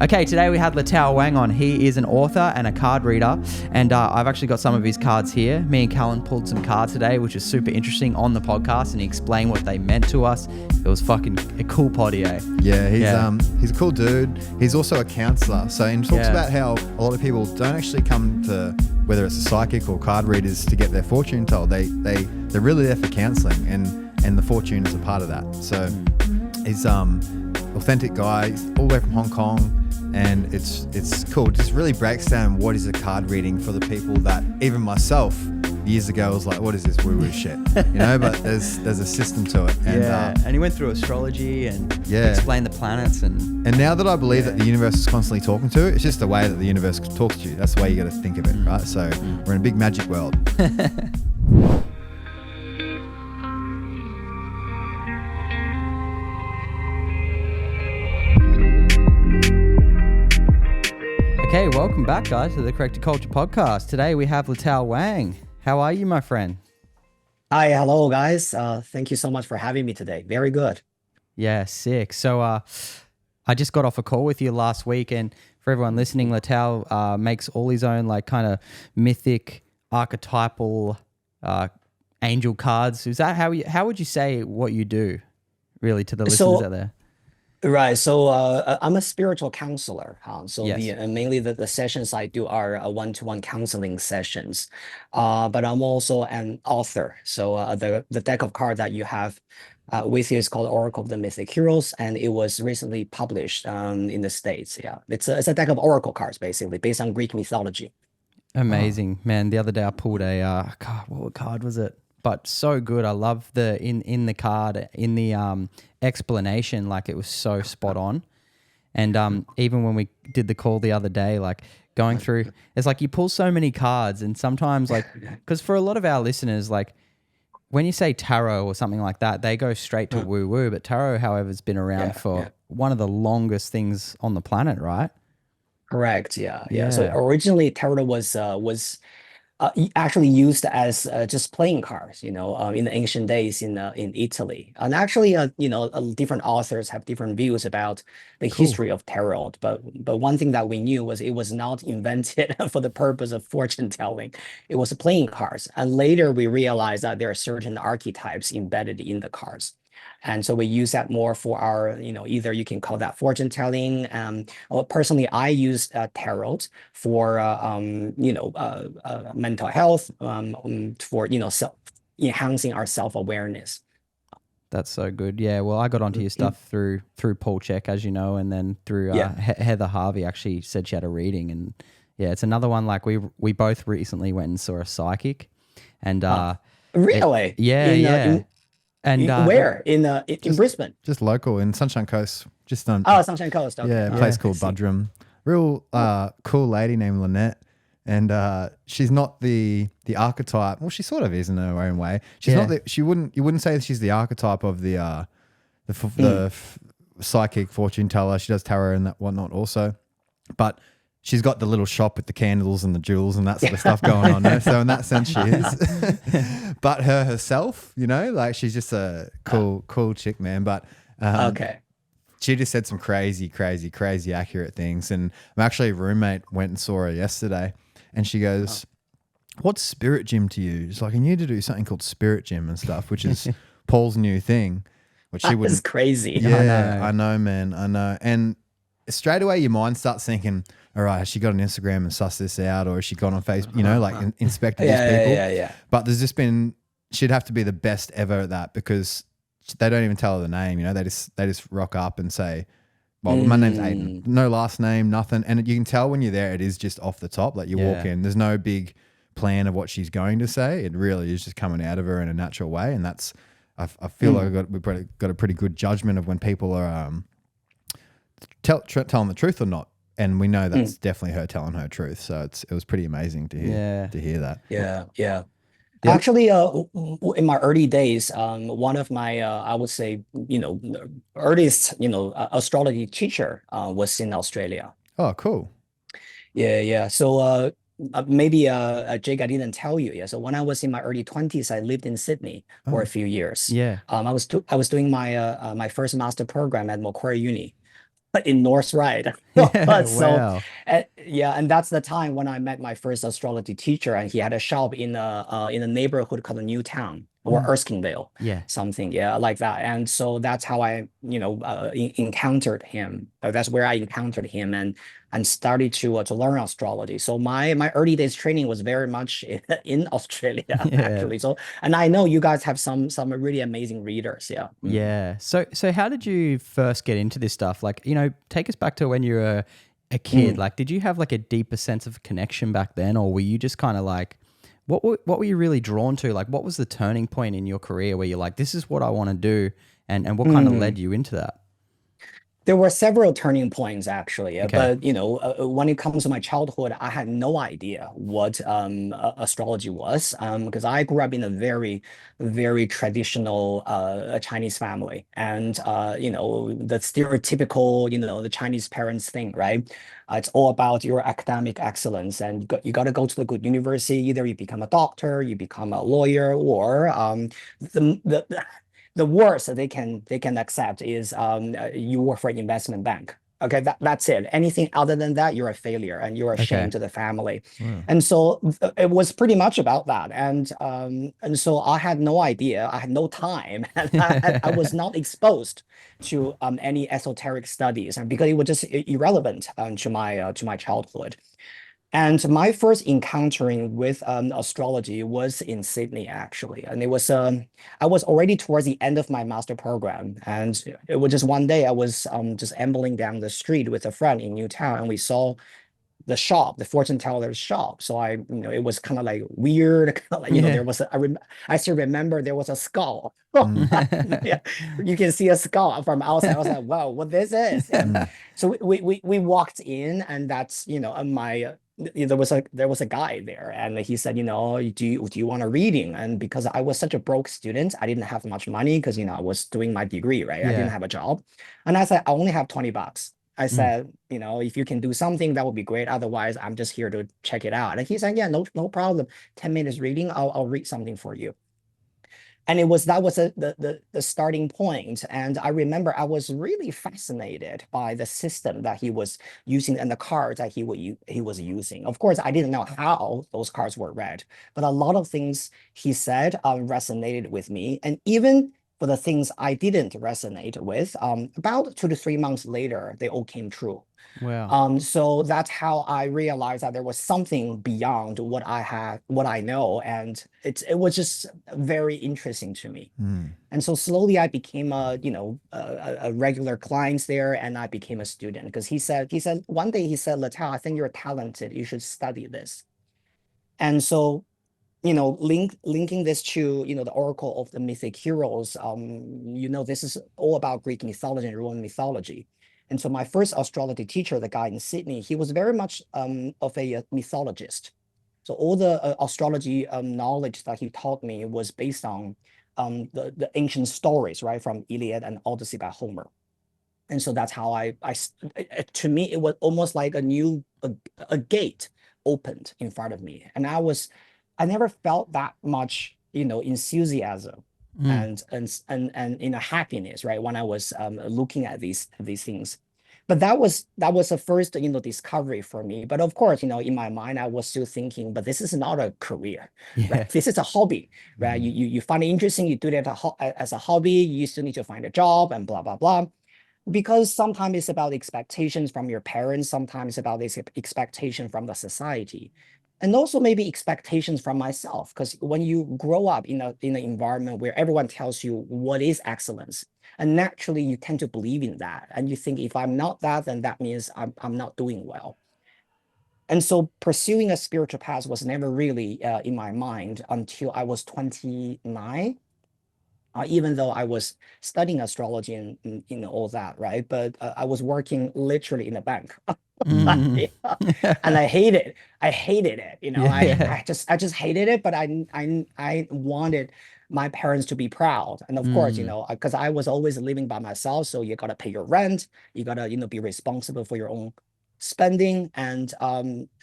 Okay, today we had Letao Wang on. He is an author and a card reader, and I've actually got some of his cards here. Me and Callan pulled some cards today, which is super interesting on the podcast, and he explained what they meant to us. It was fucking a cool potty, eh? Yeah, he's a cool dude. He's also a counsellor. So he talks about how a lot of people don't actually come to, whether it's a psychic or card readers, to get their fortune told. They're really there for counselling, and the fortune is a part of that. So he's authentic guy. He's all the way from Hong Kong. And it's cool. It just really breaks down what is a card reading for the people that even myself years ago was like, what is this woo-woo shit? You know, but there's a system to it. And, and he went through astrology and explained the planets. And now that I believe that the universe is constantly talking to it, it's just the way that the universe talks to you. That's the way you got to think of it, right? So we're in a big magic world. Okay, welcome back, guys, to the Corrected Culture podcast. Today we have Letao Wang. How are you, my friend? Hi, hello, guys. Thank you so much for having me today. Very good. Yeah, sick. So I just got off a call with you last week, and for everyone listening, Letao makes all his own like kind of mythic, archetypal angel cards. Is that how would you say what you do, really, to the listeners out there? Right. So I'm a spiritual counselor. So Yes. mainly the sessions I do are one-to-one counseling sessions. But I'm also an author. So the deck of cards that you have with you is called Oracle of the Mythic Heroes, and it was recently published in the States. Yeah, it's a deck of oracle cards, basically, based on Greek mythology. Amazing, man. The other day I pulled a what card was it? But so good. I love the in the card, in the explanation, like it was so spot on. And even when we did the call the other day, like going through, it's like you pull so many cards, and sometimes like, because for a lot of our listeners, like when you say tarot or something like that, they go straight to woo woo. But tarot, however, has been around for one of the longest things on the planet, right? Correct. Yeah. So originally, tarot was actually used as just playing cards, in the ancient days in Italy. And actually, different authors have different views about the history of tarot. But one thing that we knew was it was not invented for the purpose of fortune telling. It was playing cards. And later we realized that there are certain archetypes embedded in the cards. And so we use that more for our, either you can call that fortune telling. Or personally, I use tarot for, mental health, for, enhancing our self-awareness. That's so good. Yeah, well, I got onto your stuff through Paul Check, as you know, and then through Heather Harvey actually said she had a reading. And yeah, it's another one like we both recently went and saw a psychic. And really? And where? In Brisbane? Just local in Sunshine Coast. Just on. Oh, Sunshine Coast. Okay. Yeah, a place called Budrum. Real cool lady named Lynette. And she's not the archetype. Well, she sort of is in her own way. She's not. You wouldn't say that she's the archetype of the psychic fortune teller. She does tarot and that whatnot also, but she's got the little shop with the candles and the jewels and that sort of stuff going on there. So in that sense, she is. But herself, like she's just a cool chick, man. But okay. She just said some crazy accurate things. And my actually roommate went and saw her yesterday, and she goes, "What's spirit gym to you?" It's like, I need to do something called spirit gym and stuff, which is Paul's new thing, which she wouldn't. That's crazy. Yeah, I know, man. I know. And straight away your mind starts thinking, all right, has she got an Instagram and sussed this out, or has she gone on Facebook, like inspected these people? Yeah. But there's just been, she'd have to be the best ever at that, because they don't even tell her the name, they just rock up and say, well, my name's Aiden. No last name, nothing. And you can tell when you're there, it is just off the top. Like you walk in, there's no big plan of what she's going to say. It really is just coming out of her in a natural way. And that's, I feel like we've got a pretty good judgment of when people are telling the truth or not. And we know that's definitely her telling her truth. So it was pretty amazing to hear that. Yeah. Actually, in my early days, one of my, I would say, earliest, astrology teacher was in Australia. Oh, cool. Yeah. So maybe Jake, I didn't tell you. Yeah. So when I was in my early 20s, I lived in Sydney for a few years. Yeah. I was doing my my first master program at Macquarie Uni in North Ryde. Yeah. So, Wow. yeah, and that's the time when I met my first astrology teacher, and he had a shop in a neighborhood called Newtown or Mm. Erskineville, Yeah. something, yeah, like that. And so that's how I, encountered him. That's where I encountered him and started to learn astrology. So my early days training was very much in Australia, Yeah. actually. So, and I know you guys have some really amazing readers. Yeah. Mm. Yeah. So how did you first get into this stuff? Like, take us back to when you were a kid. Mm. Like, did you have like a deeper sense of connection back then, or were you just kind of like, what were you really drawn to? Like, what was the turning point in your career where you're like, this is what I want to do, and what kind of led Mm. you into that? There were several turning points actually, Okay. but when it comes to my childhood, I had no idea what astrology was, because I grew up in a very, very traditional Chinese family, and the stereotypical, the Chinese parents thing, right? It's all about your academic excellence, and you got to go to the good university. Either you become a doctor, you become a lawyer, or the worst that they can accept is you work for an investment bank. Okay, that's it. Anything other than that, you're a failure and you're a shame Okay. to the family. Wow. And so it was pretty much about that. And so I had no idea, I had no time, and I was not exposed to any esoteric studies, and because it was just irrelevant to my childhood. And my first encountering with astrology was in Sydney, actually. And I was already towards the end of my master program. And it was just one day I was just ambling down the street with a friend in Newtown, and we saw the shop, the fortune teller's shop. So it was kind of like weird, kind of like, Yeah. there was I still remember there was a skull. Mm, Yeah, you can see a skull from outside. I was like, wow, what this is? Yeah. mm, So we walked in, and that's, there was a guy there, and he said, do you want a reading? And because I was such a broke student, I didn't have much money because I was doing my degree, right? I didn't Yeah. have a job, and I said I only have $20. I Mm. said, if you can do something, that would be great. Otherwise, I'm just here to check it out. And he said, yeah, no problem. 10 minutes reading, I'll read something for you. And that was the starting point. And I remember I was really fascinated by the system that he was using and the cards that he was using. Of course, I didn't know how those cards were read, but a lot of things he said resonated with me. And even for the things I didn't resonate with, about 2 to 3 months later, they all came true. Wow. So that's how I realized that there was something beyond what I know, and it was just very interesting to me. mm. And so slowly I became a regular client there, and I became a student because he said one day, he said, Letao, I think you're talented. You should study this. And so linking this to the oracle of the mythic heroes. This is all about Greek mythology and Roman mythology. And so my first astrology teacher, the guy in Sydney, he was very much of a mythologist. So all the astrology knowledge that he taught me was based on the ancient stories, right, from Iliad and Odyssey by Homer. And so that's how to me, it was almost like a gate opened in front of me. And I never felt that much, enthusiasm Mm. and happiness, right, when I was looking at these things. But that was the first, discovery for me. But of course, in my mind, I was still thinking, but this is not a career, Yeah. right? This is a hobby, right? Mm. You find it interesting, you do it as a hobby, you still need to find a job and blah, blah, blah, because sometimes it's about expectations from your parents, sometimes it's about this expectation from the society, and also maybe expectations from myself. Because when you grow up in an environment where everyone tells you what is excellence, and naturally you tend to believe in that, and you think, if I'm not that, then that means I'm not doing well. And so pursuing a spiritual path was never really in my mind until I was 29, even though I was studying astrology and all that, right? But I was working literally in a bank. Mm. Yeah. And I hated it. I hated it. I, Yeah. I just hated it, but I wanted my parents to be proud. And of course, Mm. because I was always living by myself, so you gotta pay your rent, you gotta, be responsible for your own spending. And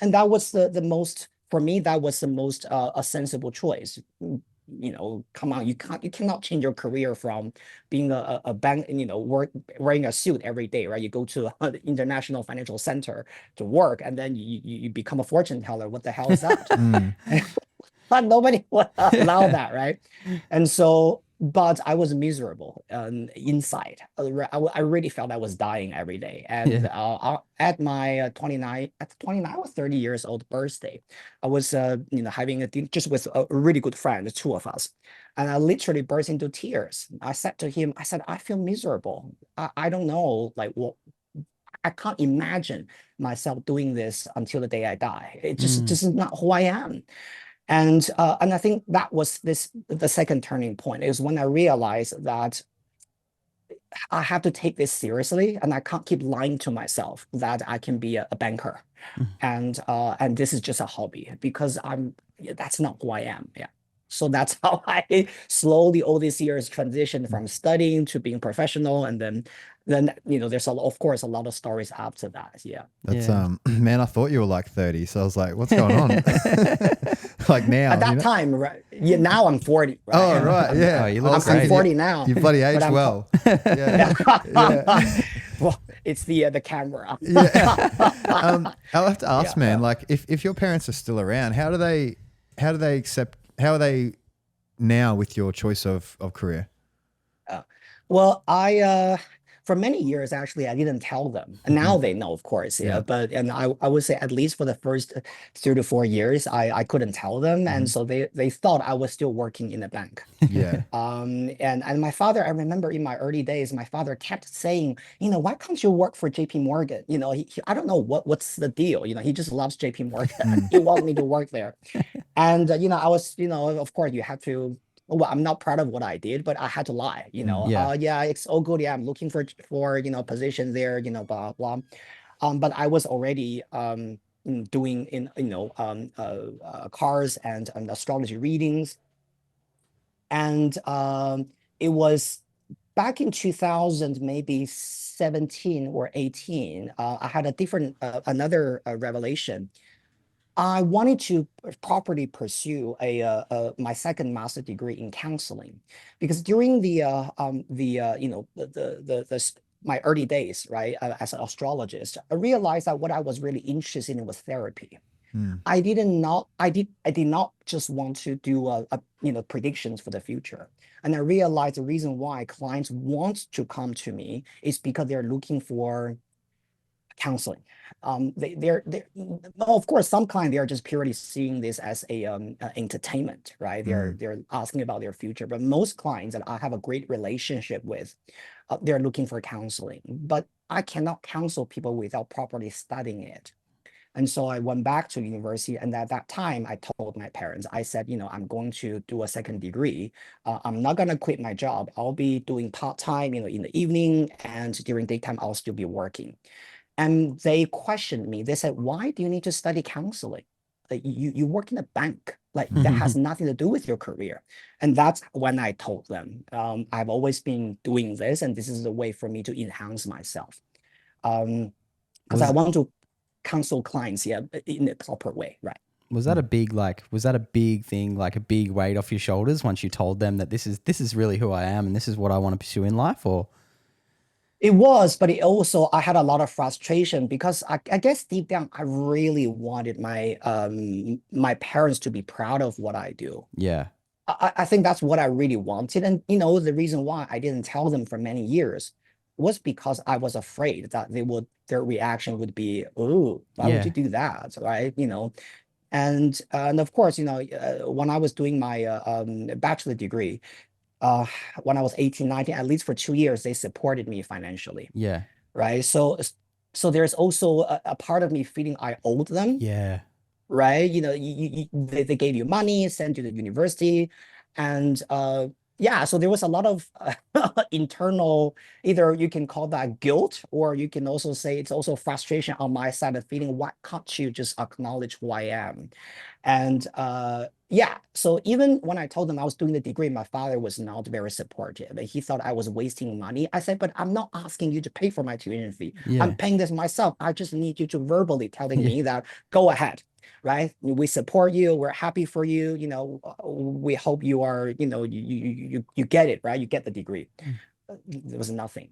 that was the most, for me, that was the most a sensible choice. come on, you cannot change your career from being a bank, wearing a suit every day, right? You go to the International Financial Center to work, and then you become a fortune teller. What the hell is that? Mm. But nobody would allow that, right? And so, but I was miserable inside. I really felt I was dying every day. And Yeah. at my 29 or 30 years old birthday, I was, having a just with a really good friend, the two of us. And I literally burst into tears. I said to him, I said, I feel miserable. I don't know, like what, I can't imagine myself doing this until the day I die. It just is not who I am. And I think that was the second turning point is when I realized that I have to take this seriously and I can't keep lying to myself that I can be a banker and this is just a hobby because that's not who I am. Yeah. So that's how I slowly all these years transitioned from studying to being professional, and then there's of course a lot of stories after that. Yeah. That's Yeah. man, I thought you were like 30, so I was like, what's going on? Like now, At that time, right? Yeah, now I'm 40, right? Oh, right, yeah. Oh, you look I'm great. 40 now. You bloody but aged I'm well. Yeah. Yeah. Well, it's the camera. Yeah. I'll have to ask, Yeah, man, yeah. like if your parents are still around, how are they now with your choice of career? Uh, well, I for many years actually I didn't tell them. And now they know, of course, yeah. Yeah. But and I would say at least for the first 3 to 4 years, I couldn't tell them, and so they thought I was still working in a bank. Yeah. And my father, I remember in my early days, my father kept saying, why can't you work for JP Morgan? I don't know what's the deal. He just loves JP Morgan. He wants me to work there. And I was, of course you have to. Well, I'm not proud of what I did, but I had to lie. Yeah. Yeah, it's all good. Yeah, I'm looking for position there. Blah blah. But I was already doing cars and astrology readings, and it was back in 2000, maybe 17 or 18. I had a different another revelation. I wanted to properly pursue my second master degree in counseling, because during my early days, right, as an astrologist, I realized that what I was really interested in was therapy. Mm. I did not just want to do predictions for the future. And I realized the reason why clients want to come to me is because they're looking for counseling. They're well, of course, some clients, they are just purely seeing this as a entertainment, right? They're asking about their future. But most clients that I have a great relationship with, they're looking for counseling. But I cannot counsel people without properly studying it. And so I went back to university, and at that time, I told my parents, I said, I'm going to do a second degree. I'm not gonna quit my job. I'll be doing part-time, in the evening, and during daytime, I'll still be working. And they questioned me. They said, why do you need to study counseling? Like you work in a bank. Like that has nothing to do with your career. And that's when I told them, I've always been doing this, and this is a way for me to enhance myself. Because I Was want to counsel clients, yeah, in a proper way, right? Was that a big was that a big thing, like a big weight off your shoulders once you told them that this is really who I am and this is what I want to pursue in life? Or It was, but it also, I had a lot of frustration because I guess deep down I really wanted my parents to be proud of what I do. yeah. I think that's what I really wanted. And the reason why I didn't tell them for many years was because I was afraid that their reaction would be, oh, why would Yeah. you do that? Right. And of course, when I was doing my bachelor degree, when I was 18, 19, at least for 2 years, they supported me financially. Yeah. Right. So there's also a part of me feeling I owed them, Yeah. right? They gave you money, sent you to university, and yeah, so there was a lot of internal, either you can call that guilt, or you can also say it's also frustration on my side of feeling, why can't you just acknowledge who I am? And Yeah. So even when I told him I was doing the degree, my father was not very supportive. He thought I was wasting money. I said, but I'm not asking you to pay for my tuition fee. I'm Yeah. paying this myself. I just need you to verbally telling Yeah. me that go ahead, right? We support you. We're happy for you. We hope you are, you get it, right? You get the degree. There was nothing.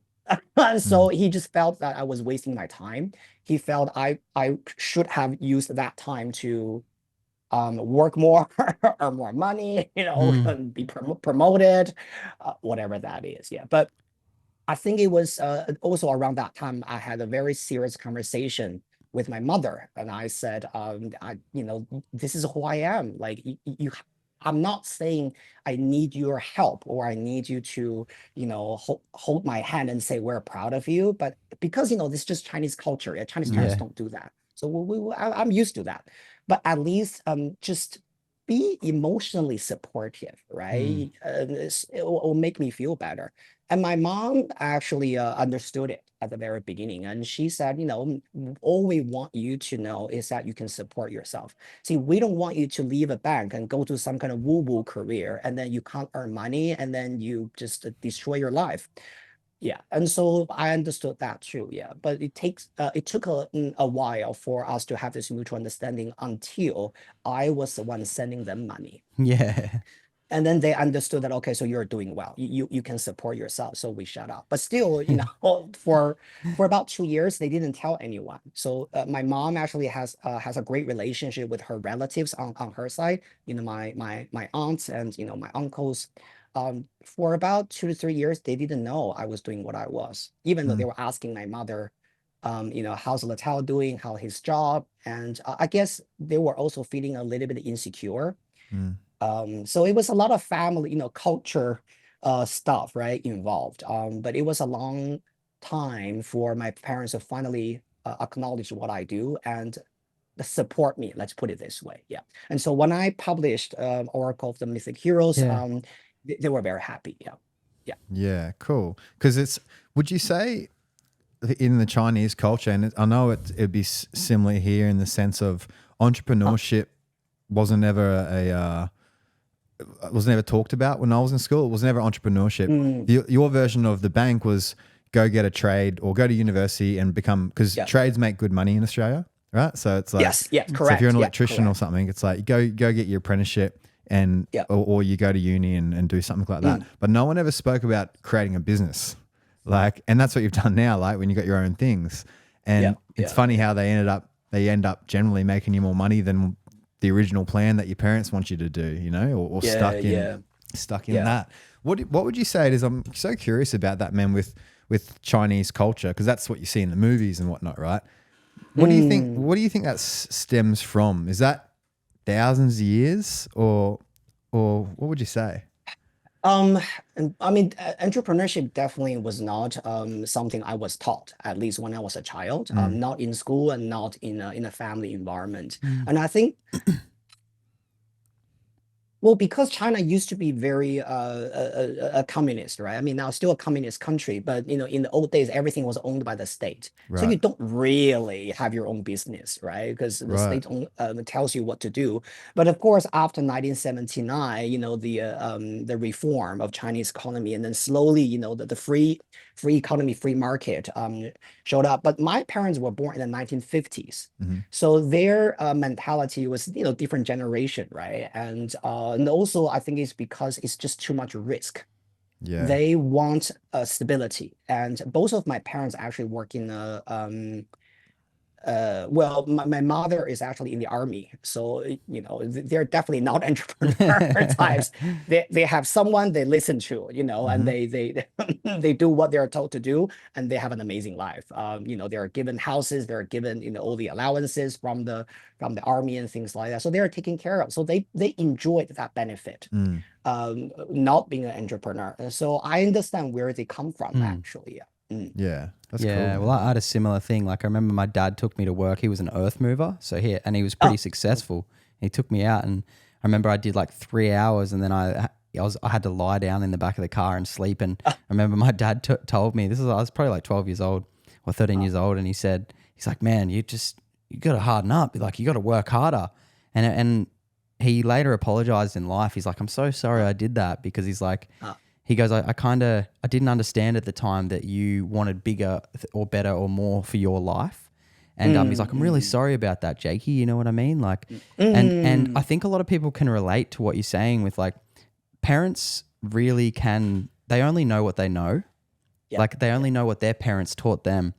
So Mm. he just felt that I was wasting my time. He felt I should have used that time to work more, earn more money, Mm. and be promoted, whatever that is. Yeah. But I think it was also around that time I had a very serious conversation with my mother, and I said, this is who I am. Like I'm not saying I need your help or I need you to, hold my hand and say we're proud of you, but because this is just Chinese culture. Yeah, Chinese parents Yeah. don't do that, so I'm used to that. But at least just be emotionally supportive, Mm. right? It will make me feel better. And my mom actually understood it at the very beginning. And she said, all we want you to know is that you can support yourself. See, we don't want you to leave a bank and go to some kind of woo-woo career and then you can't earn money and then you just destroy your life. Yeah. And so I understood that too. Yeah. But it took a while for us to have this mutual understanding until I was the one sending them money. Yeah. And then they understood that, okay, so you're doing well, you can support yourself, so we shut up. But still, for about 2 years they didn't tell anyone. So my mom actually has a great relationship with her relatives on her side, my aunts and my uncles. For about 2 to 3 years they didn't know I was doing what I was, even though they Mm. were asking my mother, how's Letao doing, how his job. And I guess they were also feeling a little bit insecure. Mm. So it was a lot of family, culture stuff, right, involved. But it was a long time for my parents to finally acknowledge what I do and support me. Let's put it this way. Yeah. And so when I published Oracle of the Mythic Heroes, Yeah. they were very happy. Yeah. Yeah. Yeah, cool. Because would you say in the Chinese culture, and I know it'd be similar here in the sense of entrepreneurship wasn't ever was never talked about when I was in school. It was never entrepreneurship. Mm, Your version of the bank was go get a trade or go to university and become, because yeah. trades make good money in Australia, right? So it's like, Yes. Yes. so if you're Correct. an Yeah. electrician or Correct. something, it's like go get your apprenticeship and Yeah. or you go to uni and do something like that. Mm, But no one ever spoke about creating a business. Like, and that's what you've done now, like when you got your own things. yeah. And it's Yeah. funny how they end up generally making you more money than the original plan that your parents want you to do, or Yeah. Yeah. stuck in Yeah. that. What would you say it is? I'm so curious about that, man, with Chinese culture, because that's what you see in the movies and whatnot, right? Mm. What do you think that stems from? Is that thousands of years or what would you say? Um, and I mean, entrepreneurship definitely was not something I was taught, at least when I was a child, Mm. not in school and not in a family environment. Mm. And I think, well, because China used to be very a communist, right? I mean, now still a communist country, but in the old days, everything was owned by the state. So Right. you don't really have your own business, right? Because the Right. state tells you what to do. But of course, after 1979, the reform of Chinese economy, and then slowly, the free economy, free market showed up. But my parents were born in the 1950s. Mm-hmm. So their mentality was, different generation, right? And also I think it's because it's just too much risk. Yeah. They want stability. And both of my parents actually work in a well, my mother is actually in the army, so they're definitely not entrepreneur types. They have someone they listen to, and Mm-hmm. they they do what they're told to do, and they have an amazing life. They're given houses, they're given all the allowances from the army and things like that, so they're taken care of. So they enjoyed that benefit, Mm. not being an entrepreneur. So I understand where they come from, Mm. actually. Yeah. Mm. Yeah. That's cool, Yeah, well, man. I had a similar thing. Like, I remember my dad took me to work. He was an earth mover, and he was Oh, pretty successful. He took me out, and I remember I did like 3 hours, and then I had to lie down in the back of the car and sleep. And I remember my dad told me, I was probably like 12 years old or 13 years old, and he's like, man, you got to harden up. Like, you got to work harder. And he later apologized in life. He's like, I'm so sorry I did that, because he's like, uh, he goes, I didn't understand at the time that you wanted bigger or better or more for your life. And he's like, I'm really mm, sorry about that, Jakey. You know what I mean? Like, and I mm. think a lot of people can relate to what you're saying with like, parents really can, they only know what they know. Yeah, Like they yeah, only know what their parents taught them.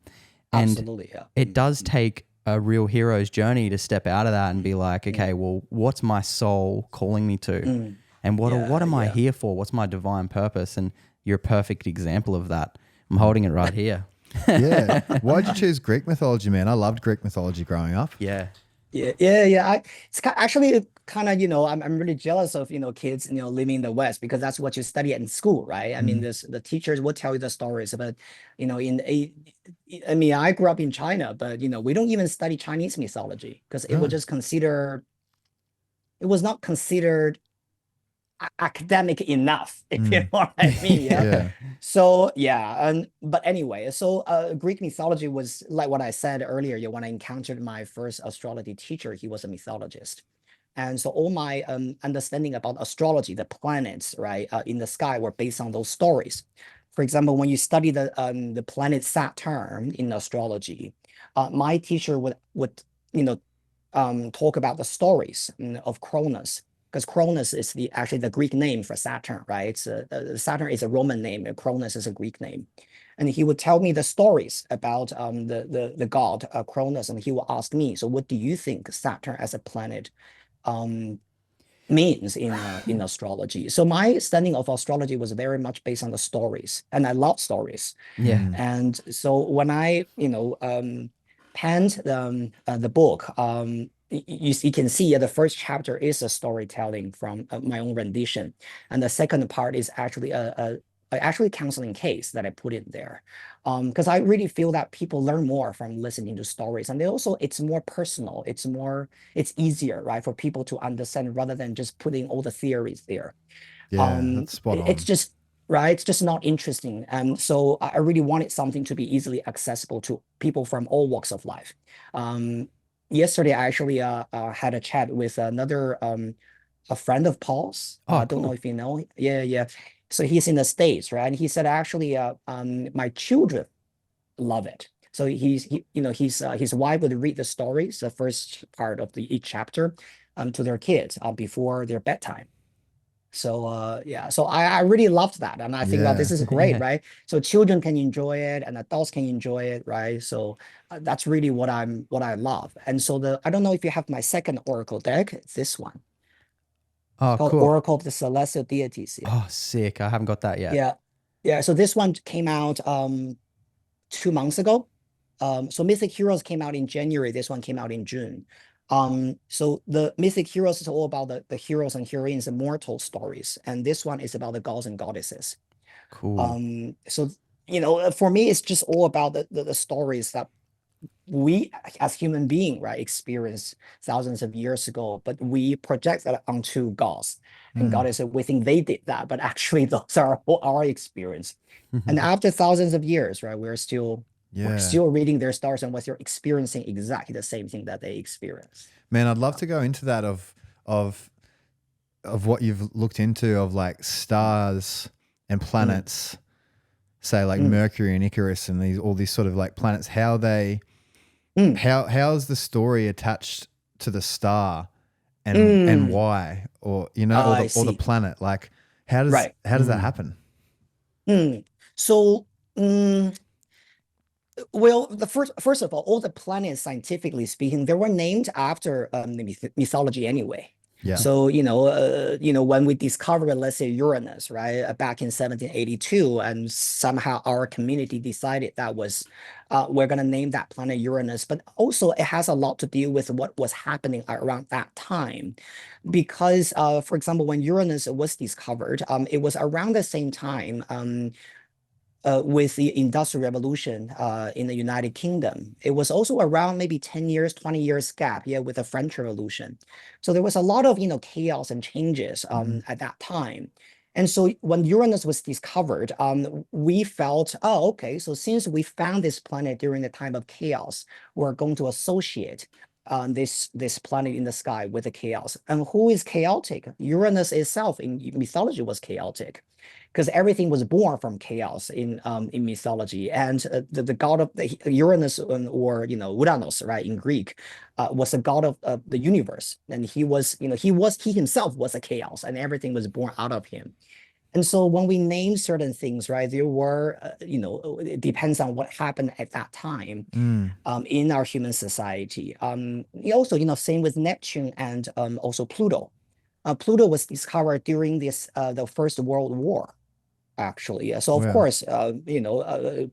And absolutely. Yeah. it does take a real hero's journey to step out of that and be like, Mm, okay, well, what's my soul calling me to? mm. And what Yeah, am I yeah. here for? What's my divine purpose? And you're a perfect example of that. I'm holding it right here. Yeah. Why'd you choose Greek mythology, man? I loved Greek mythology growing up. Yeah. Yeah, yeah, yeah. Actually kind of, I'm really jealous of, kids, living in the West because that's what you study in school, right? I mean, Mm. the teachers will tell you the stories, but in a, I mean, I grew up in China, but we don't even study Chinese mythology because No. it was not considered academic enough, if you know Mm. what I mean. Yeah. Yeah. So yeah, and but anyway, so Greek mythology was like what I said earlier. When I encountered my first astrology teacher, he was a mythologist. And so all my understanding about astrology, the planets, right, in the sky were based on those stories. For example, when you study the planet Saturn in astrology, my teacher would talk about the stories of Cronus, because Cronus is actually the Greek name for Saturn, right? Saturn is a Roman name, and Cronus is a Greek name. And he would tell me the stories about the god Cronus, and he would ask me, so what do you think Saturn as a planet um, means in astrology? So my studying of astrology was very much based on the stories, and I love stories. Yeah. Mm. And so when I, penned the book, you can see the first chapter is a storytelling from my own rendition, and the second part is actually a counseling case that I put in there, because I really feel that people learn more from listening to stories, and they also it's more personal, it's easier, right, for people to understand rather than just putting all the theories there. Yeah, that's spot It's on. just right, it's just not interesting. And so I really wanted something to be easily accessible to people from all walks of life. Yesterday I actually had a chat with another a friend of Paul's. Oh, I don't know cool. if you know. Yeah, yeah. So he's in the States, right? And he said actually my children love it. So his wife would read the stories, the first part of each chapter, to their kids before their bedtime. So yeah, so I really loved that. And I think that this Yeah. is great, Yeah. right? So children can enjoy it and adults can enjoy it, right? So that's really what I love. And so I don't know if you have my second Oracle deck, it's this one. It's Oh, called cool. Oracle of the Celestial Deities. Yeah. Oh, sick. I haven't got that yet. Yeah. Yeah. So this one came out 2 months ago. So Mythic Heroes came out in January. This one came out in June. So the Mythic Heroes is all about the heroes and heroines, immortal stories, and this one is about the gods and goddesses. Cool. So for me, it's just all about the stories that we as human being, right, experienced thousands of years ago, but we project that onto gods and Mm. goddesses. We think they did that, but actually those are our experience. And after thousands of years, right, we're Yeah. still reading their stars and we're experiencing exactly the same thing that they experienced. Man, I'd love to go into that of what you've looked into of like stars and Mm, planets, say like mm, Mercury and Icarus and all these sort of like planets, mm, how is the story attached to the star and mm. why? Or I or the see. planet. Like Right. how does that happen? Mm. So, mm, well, the first of all the planets, scientifically speaking, they were named after the mythology anyway. Yeah. So, when we discovered, let's say, Uranus, right, back in 1782, and somehow our community decided that we're going to name that planet Uranus. But also, it has a lot to do with what was happening around that time. Because, for example, when Uranus was discovered, it was around the same time. With the Industrial Revolution in the United Kingdom. It was also around maybe 10 years, 20 years gap, yeah, with the French Revolution. So there was a lot of, chaos and changes Mm. at that time. And so when Uranus was discovered, we felt, oh, okay, so since we found this planet during the time of chaos, we're going to associate this planet in the sky with the chaos. And who is chaotic? Uranus itself in mythology was chaotic, because everything was born from chaos in mythology. And the god of the Uranus, or Uranus, right, in Greek, was the god of the universe, and he himself was a chaos, and everything was born out of him. And so when we name certain things, right, there were, it depends on what happened at that time in our human society. Also, same with Neptune and also Pluto. Pluto was discovered during the First World War, actually. So of Wow. course,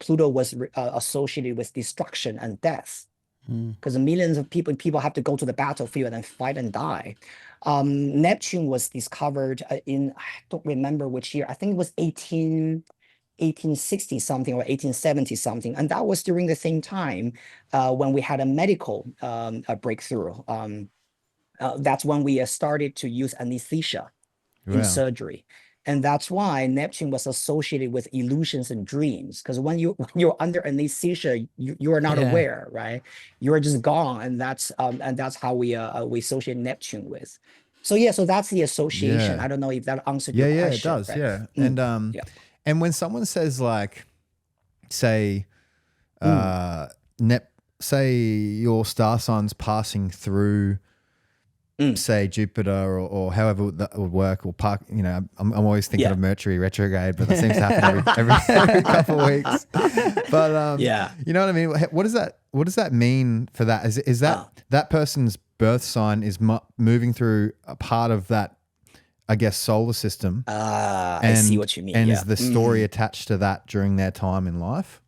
Pluto was associated with destruction and death, because millions of people have to go to the battlefield and fight and die. Neptune was discovered in, I don't remember which year. I think it was 1860 something or 1870 something. And that was during the same time when we had a medical breakthrough. That's when we started to use anesthesia in Wow. surgery. And that's why Neptune was associated with illusions and dreams. Because when you're under anesthesia, you are not Yeah. aware, right? You are just gone, and that's how we associate Neptune with. So yeah, so that's the association. Yeah. I don't know if that answered Yeah, your yeah, it question, does. right? Yeah. Yeah. And when someone says like, say, Mm, Nep say your star sign's passing through, mm, say, Jupiter, or however that would work, or park, I'm always thinking yeah. of Mercury retrograde, but that seems to happen every couple of weeks. But Yeah. you know what I mean? What does that mean for that? Is that Oh, that person's birth sign is moving through a part of that, I guess, solar system, I see and what you mean. and Yeah. is the story attached to that during their time in life?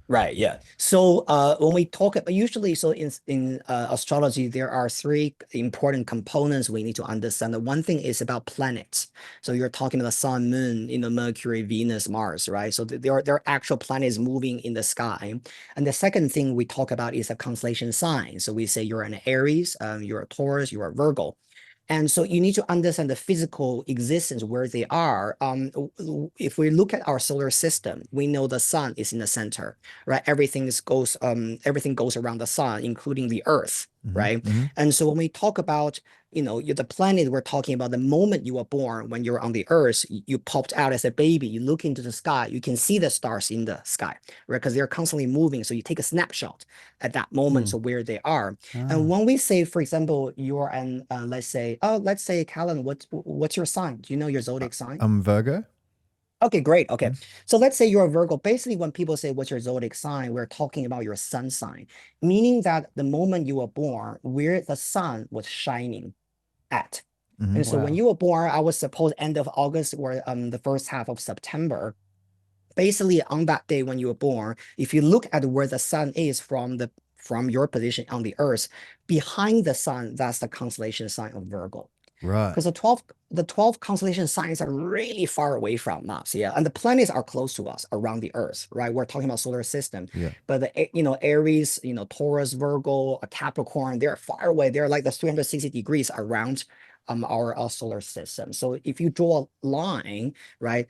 Right, yeah. So when we talk about, usually, so in astrology, there are three important components we need to understand. The one thing is about planets. So you're talking about the sun, moon, Mercury, Venus, Mars, right? So there are actual planets moving in the sky. And the second thing we talk about is a constellation sign. So we say you're an Aries, you're a Taurus, you're a Virgo. And so you need to understand the physical existence where they are. If we look at our solar system, we know the sun is in the center, right? Everything goes around the sun, including the Earth, right? Mm-hmm. And so when we talk about the planet, we're talking about the moment you were born. When you're on the Earth, you popped out as a baby, you look into the sky, you can see the stars in the sky, right? Because they're constantly moving. So you take a snapshot at that moment, so where they are. And Ah. when we say, for example, you're an let's say, Callan, what's your sign? Do you know your zodiac sign? I'm Virgo. Okay, great. Okay. Yeah. So let's say you're a Virgo. Basically, when people say what's your zodiac sign, we're talking about your sun sign, meaning that the moment you were born, where the sun was shining at. Mm-hmm. And so when Wow. you were born, I was supposed end of August or the first half of September. Basically, on that day when you were born, if you look at where the sun is from your position on the earth, behind the sun, that's the constellation sign of Virgo. Right. Because the 12 constellation signs are really far away from us, yeah, and the planets are close to us around the Earth, right? We're talking about solar system, Yeah. but Aries, Taurus, Virgo, Capricorn, they're far away. They're like the 360 degrees around our solar system. So if you draw a line, right,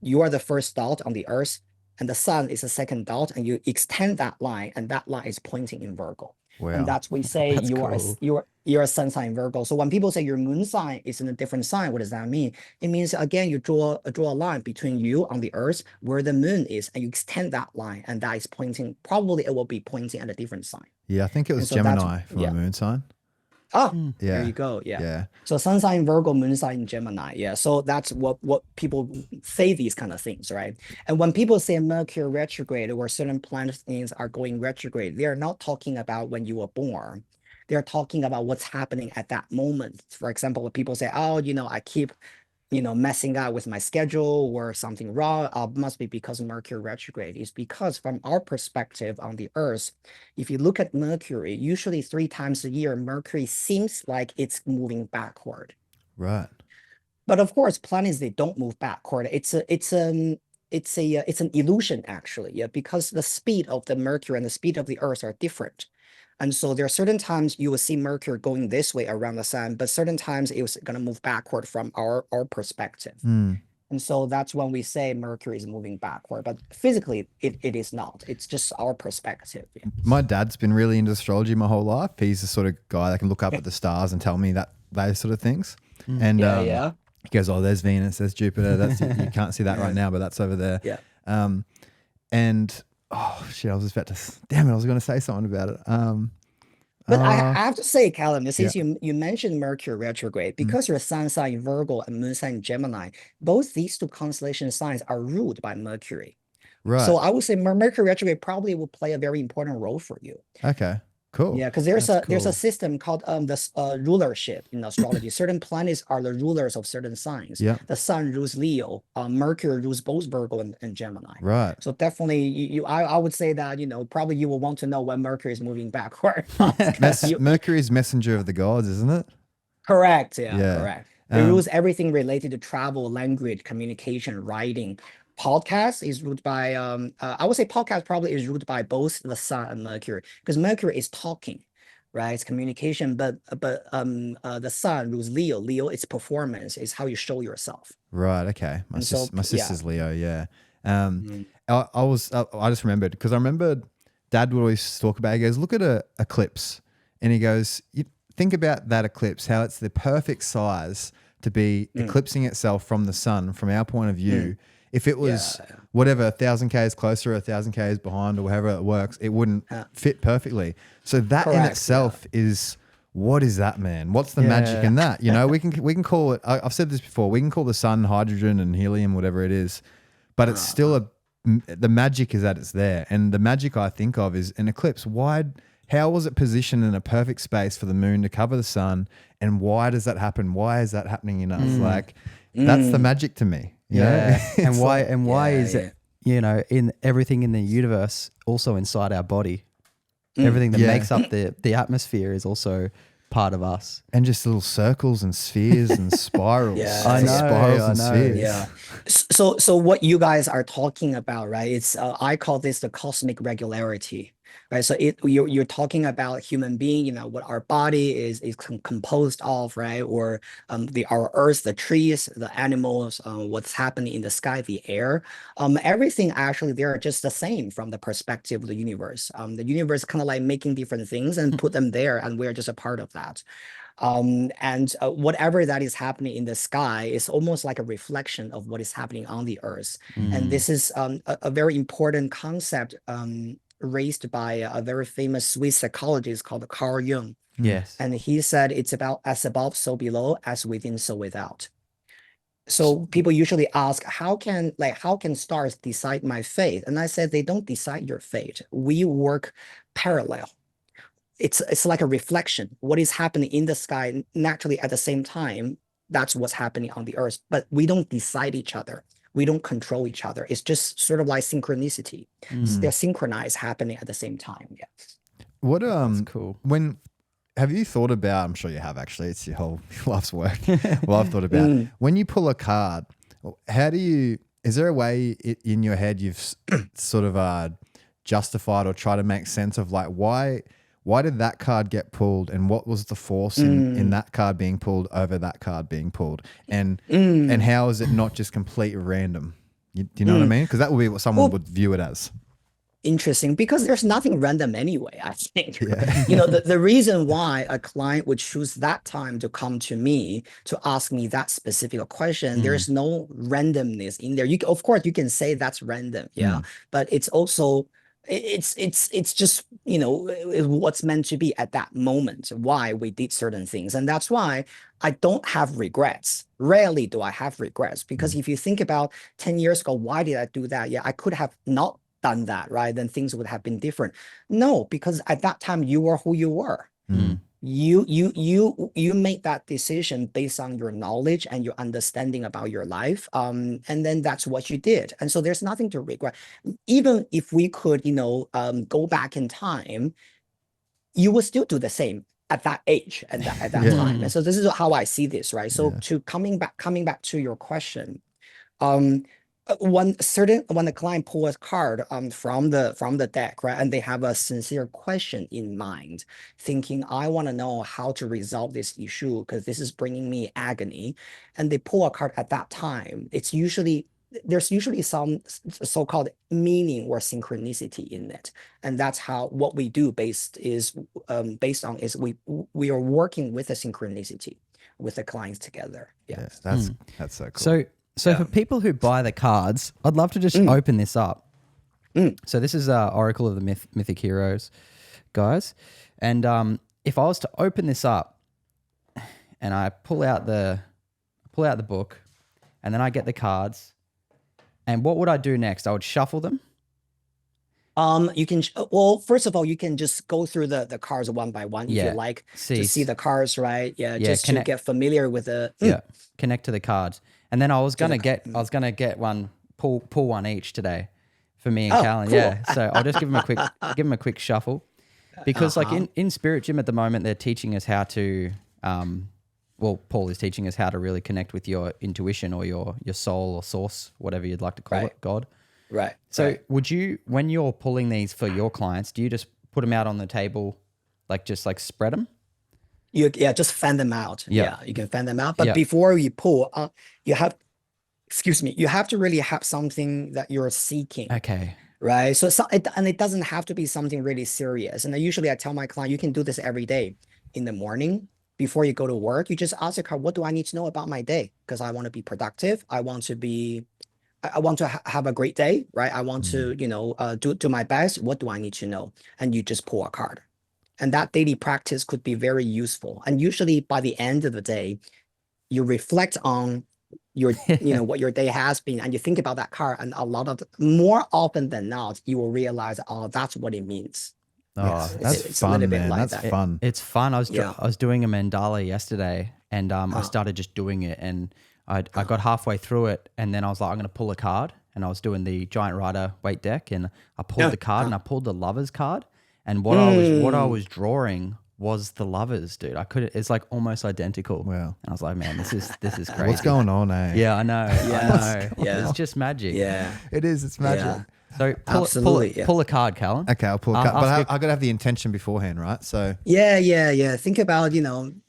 you are the first dot on the Earth, and the sun is the second dot, and you extend that line, and that line is pointing in Virgo. And Wow. that's we say That's you are a, cool. you're a sun sign Virgo. So when people say your moon sign is in a different sign, what does that mean? It means, again, you draw a line between you on the earth where the moon is, and you extend that line, and that is pointing, probably it will be pointing at a different sign. Yeah, I think it And was so that's, Gemini for my yeah. moon sign. Ah, Hmm. there Yeah. you go. Yeah. Yeah. So sun sign Virgo, moon sign Gemini. Yeah. So that's what people say, these kind of things, right? And when people say Mercury retrograde or certain planets are going retrograde, they are not talking about when you were born. They're talking about what's happening at that moment. For example, when people say, "Oh, I keep messing up with my schedule or something wrong, must be because of Mercury retrograde." Is because from our perspective on the Earth, if you look at Mercury, usually 3 times a year, Mercury seems like it's moving backward. Right. But of course, planets, they don't move backward. It's an illusion, actually, yeah, because the speed of the Mercury and the speed of the Earth are different. And so there are certain times you will see Mercury going this way around the sun, but certain times it was going to move backward from our perspective. Mm. And so that's when we say Mercury is moving backward, but physically it is not. It's just our perspective. Yeah. My dad's been really into astrology my whole life. He's the sort of guy that can look up at the stars and tell me that those sort of things. And Yeah. he goes, "Oh, there's Venus, there's Jupiter. That's you can't see that right now, but that's over there." Yeah. And oh shit, I was about to. Damn it, I was going to say something about it. But I have to say, Callan, since Yeah. you mentioned Mercury retrograde, because your sun sign in Virgo and moon sign in Gemini, both these two constellation signs are ruled by Mercury. Right. So I would say Mercury retrograde probably will play a very important role for you. Okay. Cool. Yeah, because there's a That's cool. system called rulership in astrology. Certain planets are the rulers of certain signs. Yeah. The sun rules Leo, Mercury rules both Virgo and Gemini. Right. So definitely, I would say that probably you will want to know when Mercury is moving backward. Mercury's messenger of the gods, isn't it? Correct. Yeah, Yeah. correct. It rules everything related to travel, language, communication, writing. Podcast is ruled by I would say podcast probably is ruled by both the sun and Mercury, because Mercury is talking, right? It's communication, but the sun rules Leo. Leo is performance, is how you show yourself. Right. Okay. My Yeah. sister's Leo. Yeah. I just remembered because I remembered Dad would always talk about. He goes, "Look at a eclipse," and he goes, "Think about that eclipse. How it's the perfect size to be eclipsing itself from the sun. From our point of view, if it was whatever 1,000 k's closer, 1,000 k's behind, or however it works, it wouldn't fit perfectly. So that in itself is." What is that, man? What's the magic in that? You know, we can call it. I've said this before. We can call the sun hydrogen and helium, whatever it is, but it's still the magic is that it's there. And the magic I think of is an eclipse. How was it positioned in a perfect space for the moon to cover the sun? And why does that happen? Why is that happening in us? Like that's the magic to me. You know? And why is it? In everything in the universe, also inside our body. Everything that makes up the atmosphere is also part of us. And just little circles and spheres and spirals. I know. Spirals and spheres. Yeah. So what you guys are talking about, right? It's I call this the cosmic regularity, right? So you're talking about human being, what our body is composed of, right? Or our earth, the trees, the animals, what's happening in the sky, the air, everything actually they're just the same from the perspective of the universe. The universe kind of like making different things and put them there, and we're just a part of that. And whatever that is happening in the sky is almost like a reflection of what is happening on the earth. And this is a very important concept raised by a very famous Swiss psychologist called Carl Jung. Yes. And he said it's about as above, so below, as within, so without. So people usually ask, how can stars decide my fate? And I said, they don't decide your fate. We work parallel. It's like a reflection. What is happening in the sky naturally at the same time, that's what's happening on the earth. But we don't decide each other. We don't control each other. It's just sort of like synchronicity. They're synchronized happening at the same time. Yeah. What That's cool. Have you thought about, I'm sure you have actually, it's your whole life's work. Well, I've thought about when you pull a card, is there a way in your head you've sort of justified or try to make sense of like why did that card get pulled and what was the force in that card being pulled over that card being pulled? And how is it not just complete random? Do you know what I mean? Because that would be what someone would view it as. Interesting, because there's nothing random anyway, I think. The reason why a client would choose that time to come to me to ask me that specific question, there's no randomness in there. Of course, you can say that's random, but it's also it's just what's meant to be at that moment, why we did certain things. And that's why I don't have regrets. Rarely do I have regrets, because if you think about 10 years ago, why did I do that? I could have not done that, right? Then things would have been different. No, because at that time you were who you were. You made that decision based on your knowledge and your understanding about your life, and then that's what you did. And so there's nothing to regret. Even if we could go back in time, you would still do the same at that age and at that time. And so this is how I see this, right? So coming back to your question, when the client pull a card from the deck, right, and they have a sincere question in mind, thinking, I want to know how to resolve this issue because this is bringing me agony, and they pull a card at that time, there's usually some so-called meaning or synchronicity in it, and that's how what we do based on is we are working with a synchronicity with the clients together. Yeah. That's so cool. So for people who buy the cards, I'd love to just open this up. So this is Oracle of the Mythic Heroes, guys. And if I was to open this up and I pull out the book and then I get the cards, and what would I do next? I would shuffle them. You can well, first of all, you can just go through the cards one by one if you like to see the cards, right? Yeah, just to get familiar with the connect to the cards. And then I was gonna get one pull one each today for me and Callan. Cool. Yeah. So I'll just give him a quick shuffle. Because like in Spirit Gym at the moment, they're teaching us how to Paul is teaching us how to really connect with your intuition or your soul or source, whatever you'd like to call it, God. Right. So would you, when you're pulling these for your clients, do you just put them out on the table, just spread them? Just fan them out. Yep. Yeah, you can fan them out. But before you pull, you have to really have something that you're seeking. Okay. Right. So it doesn't have to be something really serious. And usually I tell my client, you can do this every day in the morning before you go to work. You just ask the card, what do I need to know about my day? Because I want to be productive. I want to have a great day, right? I want to, do my best. What do I need to know? And you just pull a card. And that daily practice could be very useful. And usually by the end of the day, you reflect on your, what your day has been, and you think about that card, and more often than not, you will realize, oh, that's what it means. Oh, that's fun, man. That's fun. It's fun. I was doing a mandala yesterday, and I started just doing it, and I got halfway through it, and then I was like, I'm going to pull a card, and I was doing the Giant Rider weight deck, and I pulled the card, and I pulled the Lovers card, and what I was drawing was the Lovers, dude. It's like almost identical. Wow. And I was like, man, this is crazy. What's going on, eh? Yeah, I know. Yes. I know. Yeah. It's just magic. Yeah. It is. It's magic. Yeah. So pull a card, Callan. Okay, I'll pull a card. But I got to have the intention beforehand, right? So Yeah. Think about,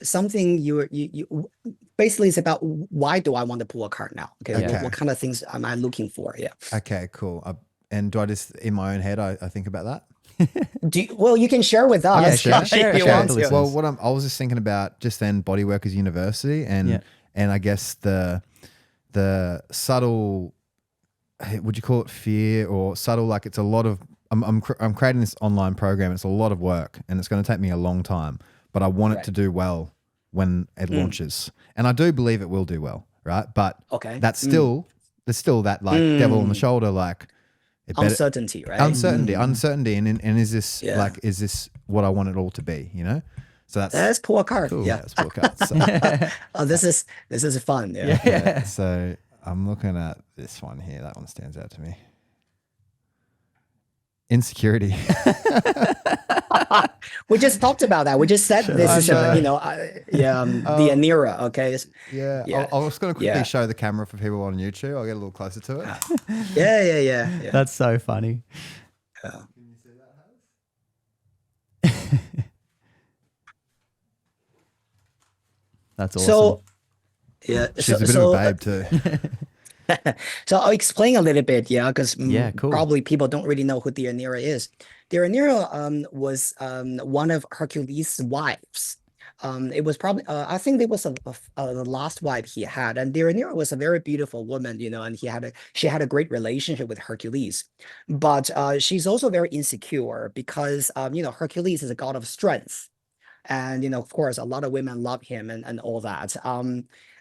something you basically it's about, why do I want to pull a card now? Okay. What kind of things am I looking for? Yeah. Okay, cool. And do I just, in my own head, I think about that? You can share with us. Yeah, share Well, I was just thinking about just then Body Workers University and I guess the subtle, would you call it fear or subtle? Like it's a lot of, I'm creating this online program. It's a lot of work and it's going to take me a long time, but I want it to do well when it launches. And I do believe it will do well, right? But that's still, there's still that devil on the shoulder, like, uncertainty, right? Uncertainty, and is this is this what I want it all to be? So that's pull a card. Cool. Yeah, let's pull a card. So, this is fun. Yeah. So I'm looking at this one here. That one stands out to me. Insecurity. We just talked about that. We just said this is the Anira. Okay. I'll just going to quickly show the camera for people on YouTube. I'll get a little closer to it. Yeah. That's so funny. Yeah. Can you see that, That's awesome. So she's a bit of a babe too. So I'll explain a little bit, because cool. Probably people don't really know who Deianira is. Deianira was one of Hercules' wives. It was probably I think it was the last wife he had, and Deianira was a very beautiful woman, and she had a great relationship with Hercules, but she's also very insecure because Hercules is a god of strength, and of course a lot of women love him and all that.